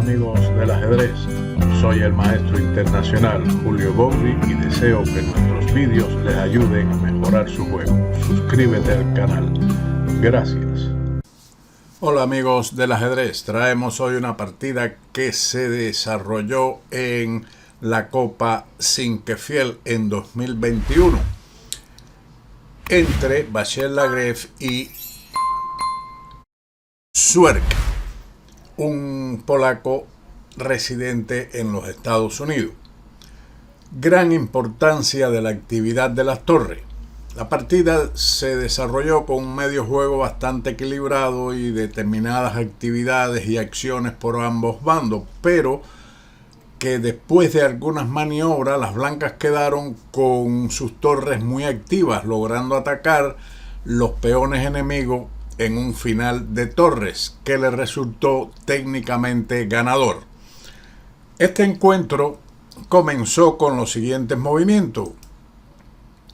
amigos del ajedrez, soy el maestro internacional Julio Bobri y deseo que nuestros vídeos les ayuden a mejorar su juego. Suscríbete al canal. Gracias. Hola amigos del ajedrez, traemos hoy una partida que se desarrolló en la Copa Sinquefiel en 2021 entre Vachier Lagrave y Suerk, un polaco residente en los Estados Unidos. Gran importancia de la actividad de las torres. La partida se desarrolló con un medio juego bastante equilibrado y determinadas actividades y acciones por ambos bandos, pero que después de algunas maniobras las blancas quedaron con sus torres muy activas, logrando atacar los peones enemigos en un final de torres que le resultó técnicamente ganador. Este encuentro comenzó con los siguientes movimientos: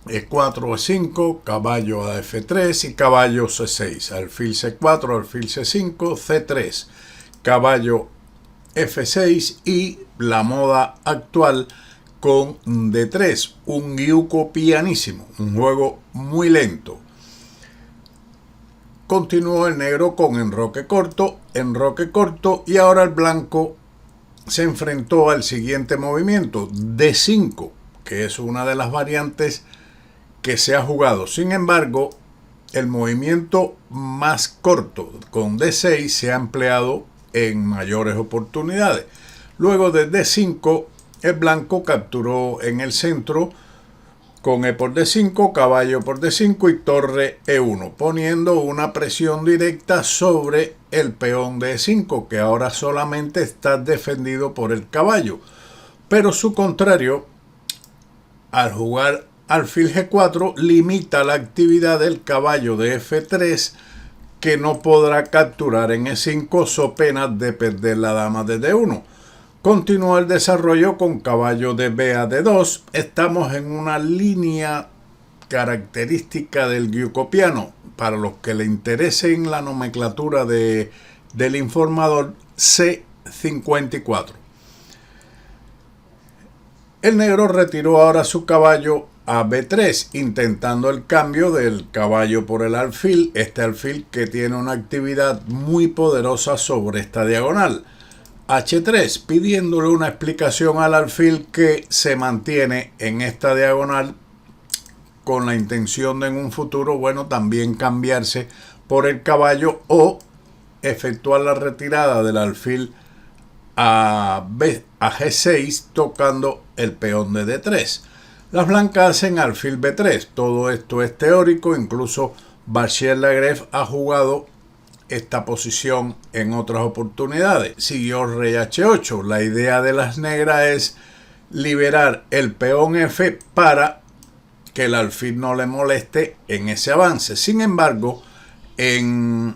E4 A5, caballo a F3 y caballo C6, alfil C4, alfil C5, C3, caballo F6 y la moda actual con D3, un yuco pianísimo, un juego muy lento. Continuó el negro con enroque corto y ahora el blanco se enfrentó al siguiente movimiento, D5, que es una de las variantes que se ha jugado. Sin embargo, el movimiento más corto con D6 se ha empleado en mayores oportunidades. Luego de D5, el blanco capturó en el centro con E por D5, caballo por D5 y torre E1, poniendo una presión directa sobre el peón de E5, que ahora solamente está defendido por el caballo. Pero su contrario, al jugar alfil G4, limita la actividad del caballo de F3, que no podrá capturar en E5 so pena de perder la dama de D1. Continuó el desarrollo con caballo de B a D2. Estamos en una línea característica del guiucopiano. Para los que le interese en la nomenclatura del informador, C54. El negro retiró ahora su caballo a B3, intentando el cambio del caballo por el alfil, este alfil que tiene una actividad muy poderosa sobre esta diagonal. H3, pidiéndole una explicación al alfil que se mantiene en esta diagonal con la intención de en un futuro, bueno, también cambiarse por el caballo o efectuar la retirada del alfil a G6 tocando el peón de D3. Las blancas hacen alfil B3. Todo esto es teórico, incluso Vachier Lagrave ha jugado esta posición en otras oportunidades. Siguió rey H8. La idea de las negras es liberar el peón F para que el alfil no le moleste en ese avance. Sin embargo, es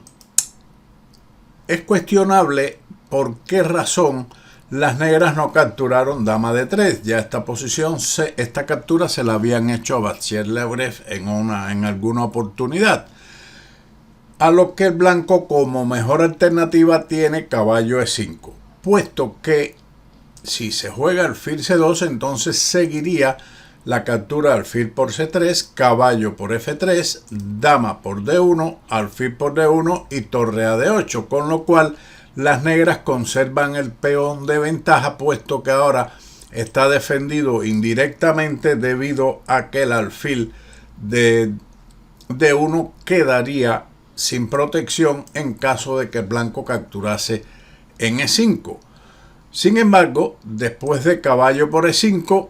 cuestionable por qué razón las negras no capturaron dama de 3. Ya esta posición, esta captura se la habían hecho a Vachier Lagrave en alguna oportunidad. A lo que el blanco como mejor alternativa tiene caballo E5, puesto que si se juega alfil C2, entonces seguiría la captura alfil por C3, caballo por F3, dama por D1, alfil por D1 y torre a D8, con lo cual las negras conservan el peón de ventaja, puesto que ahora está defendido indirectamente debido a que el alfil de D1 quedaría sin protección en caso de que el blanco capturase en E5. Sin embargo, después de caballo por E5,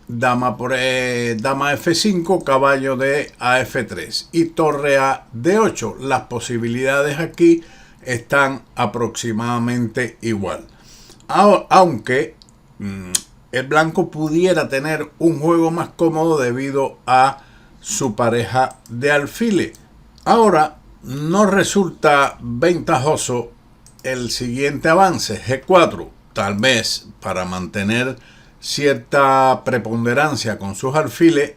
dama F5, caballo de a F3 y torre a D8, las posibilidades aquí están aproximadamente igual. Aunque el blanco pudiera tener un juego más cómodo debido a su pareja de alfiles. Ahora no resulta ventajoso el siguiente avance, G4, tal vez para mantener cierta preponderancia con sus alfiles,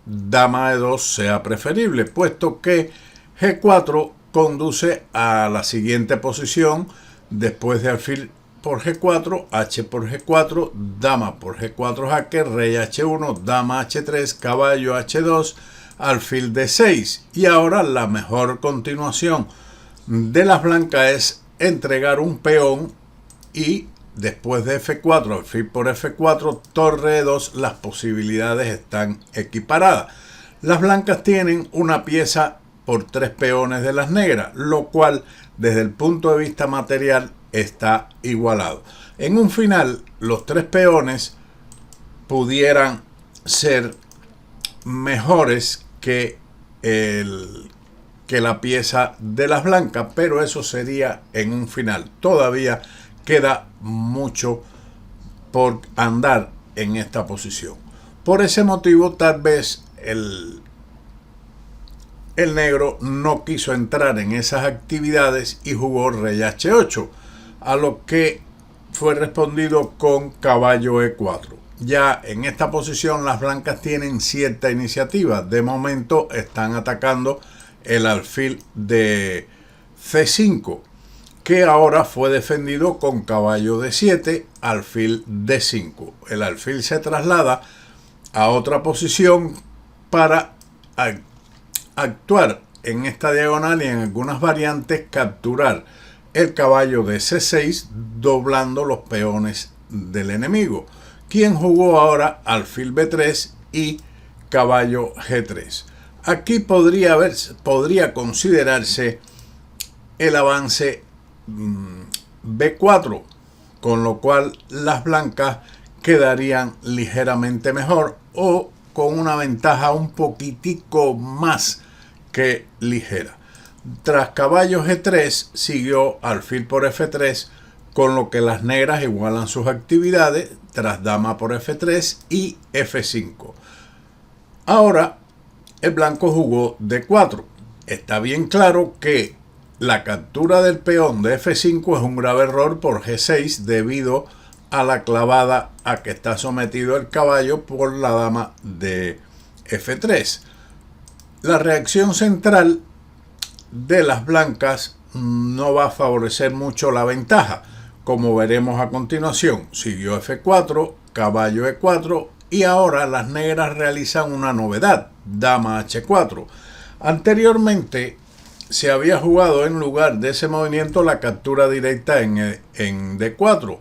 dama E2 sea preferible, puesto que G4 conduce a la siguiente posición después de alfil por G4, H por G4, dama por G4 jaque, rey H1, dama H3, caballo H2, alfil D6. Y ahora la mejor continuación de las blancas es entregar un peón y después de F4, alfil por F4, torre E2, las posibilidades están equiparadas. Las blancas tienen una pieza por 3 peones de las negras, lo cual desde el punto de vista material está igualado. En un final, los 3 peones pudieran ser mejores que la pieza de las blancas, pero eso sería en un final. Todavía queda mucho por andar en esta posición. Por ese motivo, tal vez el negro no quiso entrar en esas actividades y jugó rey H8, a lo que fue respondido con caballo E4. Ya en esta posición las blancas tienen cierta iniciativa. De momento están atacando el alfil de C5, que ahora fue defendido con caballo D7, alfil D5. El alfil se traslada a otra posición para actuar en esta diagonal y en algunas variantes capturar el caballo de C6 doblando los peones del enemigo, quien jugó ahora alfil B3 y caballo G3. Aquí podría considerarse el avance B4, con lo cual las blancas quedarían ligeramente mejor o con una ventaja un poquitico más que ligera. Tras caballo G3 siguió alfil por F3, con lo que las negras igualan sus actividades tras dama por F3 y F5. Ahora el blanco jugó D4. Está bien claro que la captura del peón de F5 es un grave error por G6 debido a la clavada a que está sometido el caballo por la dama de F3. La reacción central de las blancas no va a favorecer mucho la ventaja, como veremos a continuación. Siguió F4, caballo E4 y ahora las negras realizan una novedad, dama H4. Anteriormente se había jugado en lugar de ese movimiento la captura directa en D4.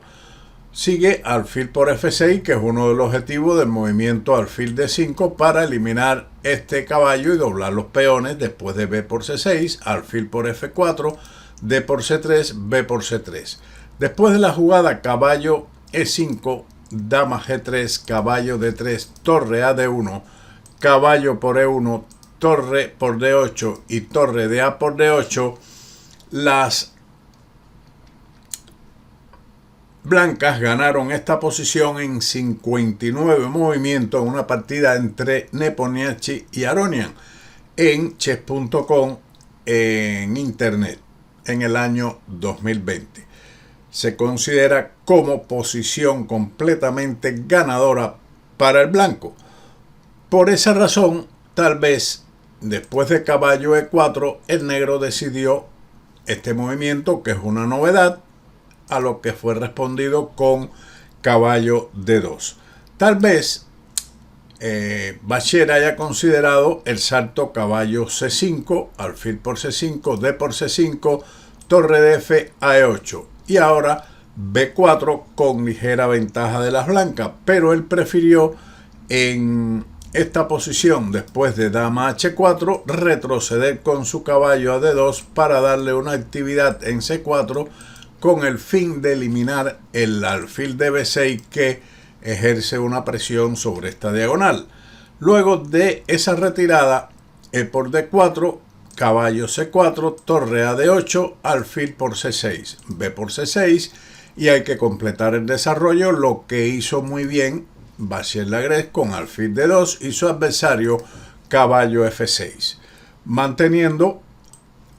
Sigue alfil por F6, que es uno de los objetivos del movimiento alfil D5 para eliminar este caballo y doblar los peones después de B por C6, alfil por F4, D por C3, B por C3. Después de la jugada caballo E5, dama G3, caballo D3, torre a D1, caballo por E1, torre por D8 y torre de A por D8, las blancas ganaron esta posición en 59 movimientos en una partida entre Nepomniachtchi y Aronian en chess.com en internet en el año 2020. Se considera como posición completamente ganadora para el blanco. Por esa razón, tal vez después de caballo E4, el negro decidió este movimiento, que es una novedad, a lo que fue respondido con caballo D2. Tal vez Bacher haya considerado el salto caballo C5, alfil por C5, D por C5, torre de F a E8 y ahora B4 con ligera ventaja de las blancas, pero él prefirió en esta posición, después de dama H4, retroceder con su caballo a D2 para darle una actividad en C4 con el fin de eliminar el alfil de B6 que ejerce una presión sobre esta diagonal. Luego de esa retirada, E por D4, caballo C4, torre a D8, alfil por C6, B por C6, y hay que completar el desarrollo, lo que hizo muy bien Bacher-Lagrève con alfil D2 y su adversario caballo F6, manteniendo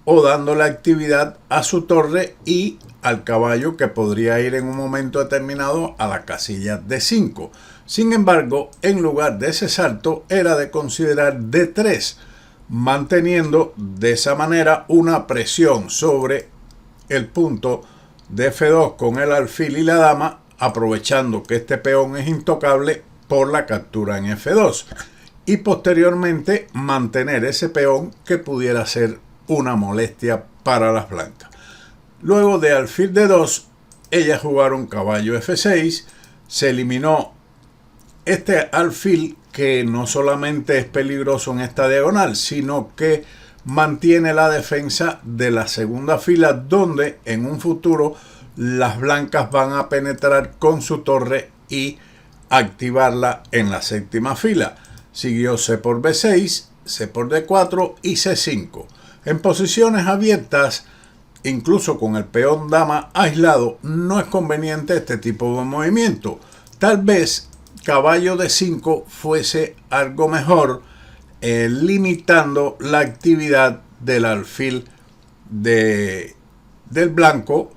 o dando la actividad a su torre y al caballo, que podría ir en un momento determinado a la casilla D5. Sin embargo, en lugar de ese salto era de considerar D3, manteniendo de esa manera una presión sobre el punto de F2 con el alfil y la dama, aprovechando que este peón es intocable por la captura en F2, y posteriormente mantener ese peón que pudiera ser una molestia para las blancas. Luego de alfil D2, ellas jugaron caballo F6, se eliminó este alfil que no solamente es peligroso en esta diagonal, sino que mantiene la defensa de la segunda fila, donde en un futuro las blancas van a penetrar con su torre y activarla en la séptima fila. Siguió C por B6, C por D4 y C5. En posiciones abiertas, incluso con el peón dama aislado, no es conveniente este tipo de movimiento. Tal vez caballo D5 fuese algo mejor, limitando la actividad del alfil del blanco,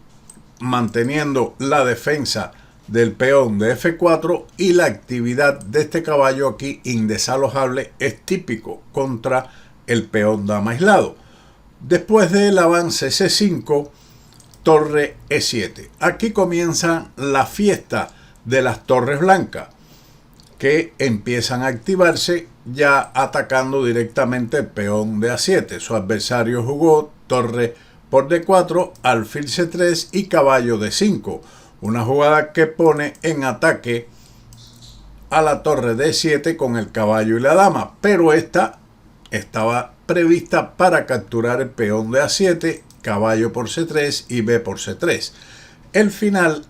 manteniendo la defensa del peón de F4, y la actividad de este caballo aquí indesalojable es típico contra el peón dama aislado. Después del avance C5, torre E7. Aquí comienza la fiesta de las torres blancas, que empiezan a activarse ya atacando directamente el peón de A7. Su adversario jugó torre por D4, alfil C3 y caballo D5. Una jugada que pone en ataque a la torre D7 con el caballo y la dama, pero esta estaba prevista para capturar el peón de A7, caballo por C3 y B por C3. El final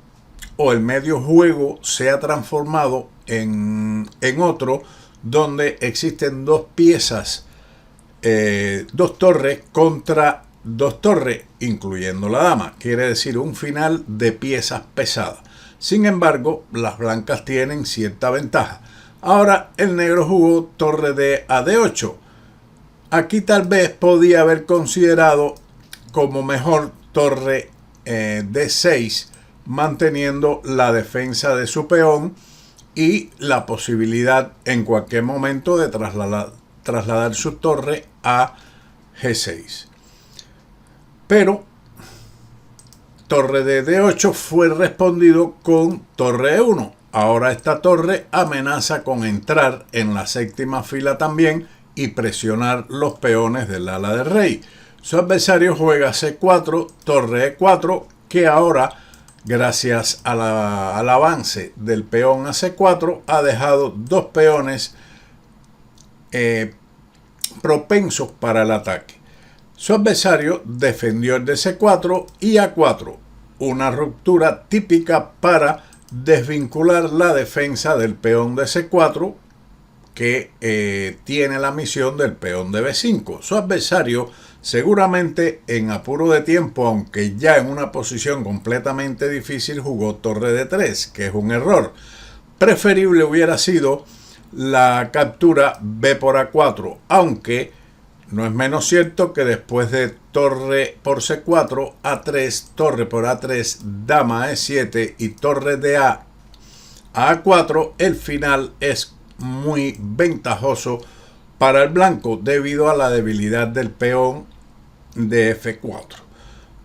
o el medio juego se ha transformado en otro donde existen dos piezas, dos torres contra dos torres, incluyendo la dama. Quiere decir un final de piezas pesadas. Sin embargo, las blancas tienen cierta ventaja. Ahora el negro jugó torre de a D8. Aquí tal vez podía haber considerado como mejor torre D6, manteniendo la defensa de su peón y la posibilidad en cualquier momento de trasladar su torre a G6. Pero torre de D8 fue respondido con torre E1. Ahora esta torre amenaza con entrar en la séptima fila también y presionar los peones del ala del rey. Su adversario juega C4, torre E4, que ahora, gracias al avance del peón a C4, ha dejado dos peones propensos para el ataque. Su adversario defendió el de C4 y A4, una ruptura típica para desvincular la defensa del peón de C4, que tiene la misión del peón de B5. Su adversario, seguramente en apuro de tiempo, aunque ya en una posición completamente difícil, jugó torre de 3, que es un error. Preferible hubiera sido la captura B por A4, aunque no es menos cierto que después de torre por C4, A3, torre por A3, dama E7 y torre de A A4, el final es muy ventajoso para el blanco debido a la debilidad del peón de F4.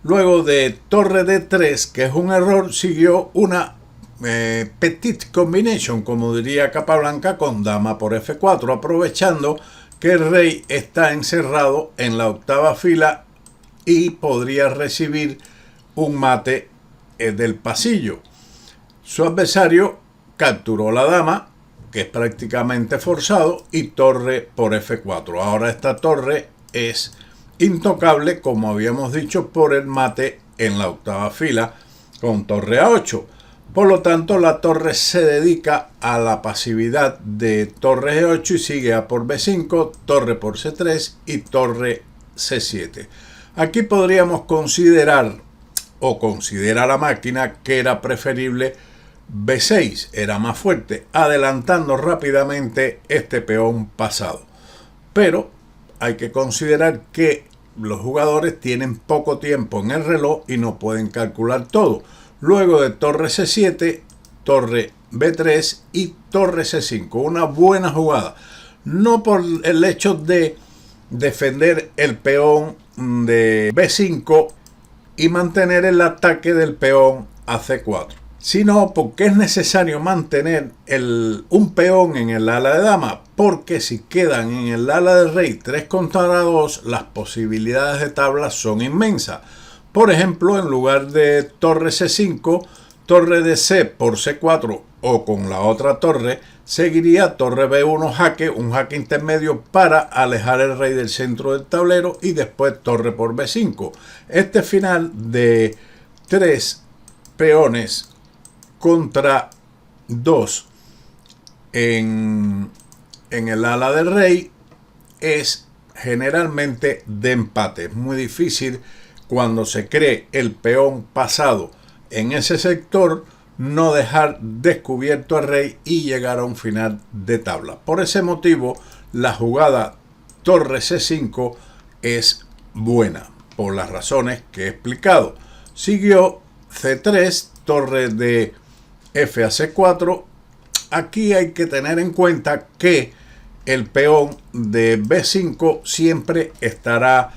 Luego de torre D3, que es un error, siguió una petit combination, como diría Capablanca, con dama por F4, aprovechando que el rey está encerrado en la octava fila y podría recibir un mate del pasillo. Su adversario capturó la dama, que es prácticamente forzado, y torre por F4. Ahora esta torre es intocable, como habíamos dicho, por el mate en la octava fila con torre A8. Por lo tanto, la torre se dedica a la pasividad de torre G8 y sigue A por B5, torre por C3 y torre C7. Aquí podríamos considerar, o considera la máquina, que era preferible B6, era más fuerte, adelantando rápidamente este peón pasado. Pero hay que considerar que los jugadores tienen poco tiempo en el reloj y no pueden calcular todo. Luego de torre C7, torre B3 y torre C5. Una buena jugada. No por el hecho de defender el peón de B5 y mantener el ataque del peón a C4, sino porque es necesario mantener un peón en el ala de dama, porque si quedan en el ala de rey 3 contra 2, las posibilidades de tabla son inmensas. Por ejemplo, en lugar de torre C5, torre de C por C4 o con la otra torre, seguiría torre B1 jaque, un jaque intermedio para alejar el rey del centro del tablero, y después torre por B5. Este final de 3 peones contra 2 en el ala del rey es generalmente de empate. Es muy difícil, cuando se cree el peón pasado en ese sector, no dejar descubierto al rey y llegar a un final de tabla. Por ese motivo, la jugada torre C5 es buena, por las razones que he explicado. Siguió C3, torre de F a C4. Aquí hay que tener en cuenta que el peón de B5 siempre estará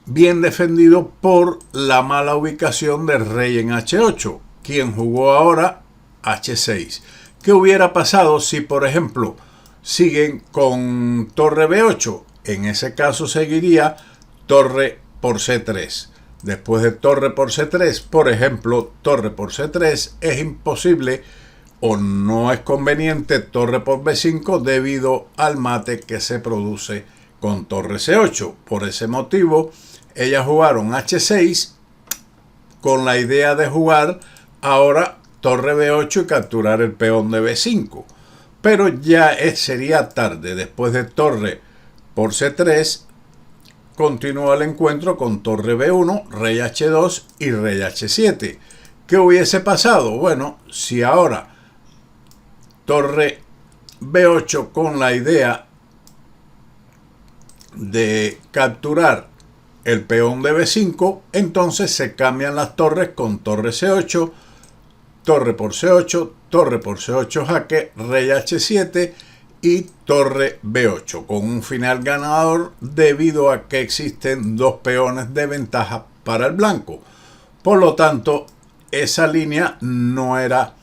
bien defendido por la mala ubicación del rey en H8, quien jugó ahora H6. ¿Qué hubiera pasado si, por ejemplo, siguen con torre B8? En ese caso seguiría torre por C3. Después de torre por C3, por ejemplo, torre por C3, es imposible o no es conveniente torre por B5 debido al mate que se produce con torre C8. Por ese motivo, ellas jugaron H6 con la idea de jugar ahora torre B8 y capturar el peón de B5. Pero ya sería tarde. Después de torre por C3, continúa el encuentro con torre B1, rey H2 y rey H7. ¿Qué hubiese pasado? Bueno, si ahora torre B8 con la idea de capturar el peón de B5, entonces se cambian las torres con torre C8, torre por C8, torre por C8 jaque, rey H7 y torre B8, con un final ganador debido a que existen 2 peones de ventaja para el blanco. Por lo tanto, esa línea no era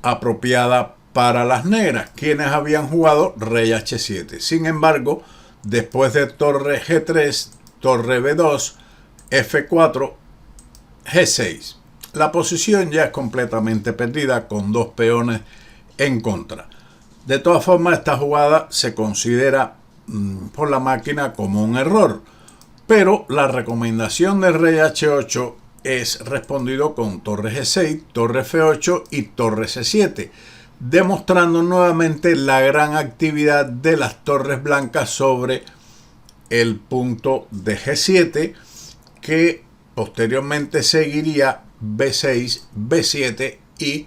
apropiada para las negras, quienes habían jugado rey H7. Sin embargo, después de torre G3, torre B2, F4, G6, la posición ya es completamente perdida con 2 peones en contra. De todas formas, esta jugada se considera por la máquina como un error, pero la recomendación del rey H8 es respondido con torre G6, torre F8 y torre C7, demostrando nuevamente la gran actividad de las torres blancas sobre el punto de G7, que posteriormente seguiría B6, B7 y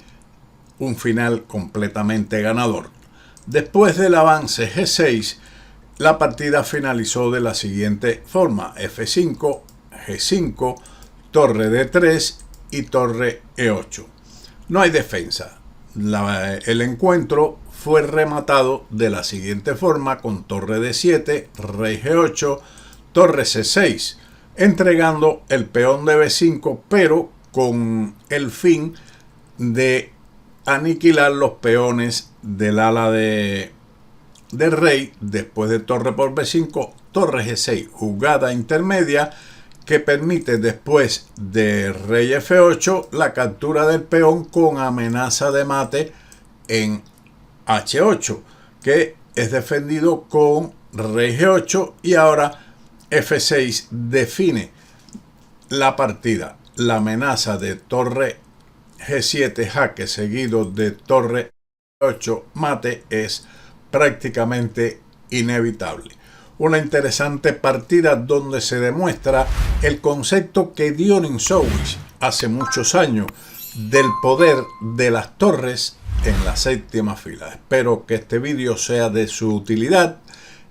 un final completamente ganador. Después del avance G6, la partida finalizó de la siguiente forma: F5, G5, torre D3 y torre E8. No hay defensa. El encuentro fue rematado de la siguiente forma, con torre D7, rey G8, torre C6, entregando el peón de B5, pero con el fin de aniquilar los peones del ala del rey. Después de torre por B5, torre G6, jugada intermedia que permite, después de rey F8, la captura del peón con amenaza de mate en H8, que es defendido con rey G8, y ahora F6 define la partida. La amenaza de torre G7 jaque seguido de torre 8 mate es prácticamente inevitable. Una interesante partida donde se demuestra el concepto que dio Ninzowitsch hace muchos años del poder de las torres en la séptima fila. Espero que este vídeo sea de su utilidad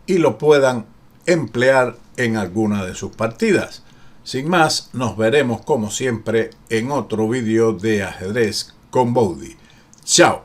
y lo puedan emplear en alguna de sus partidas. Sin más, nos veremos como siempre en otro vídeo de ajedrez con Bowdy. Chao.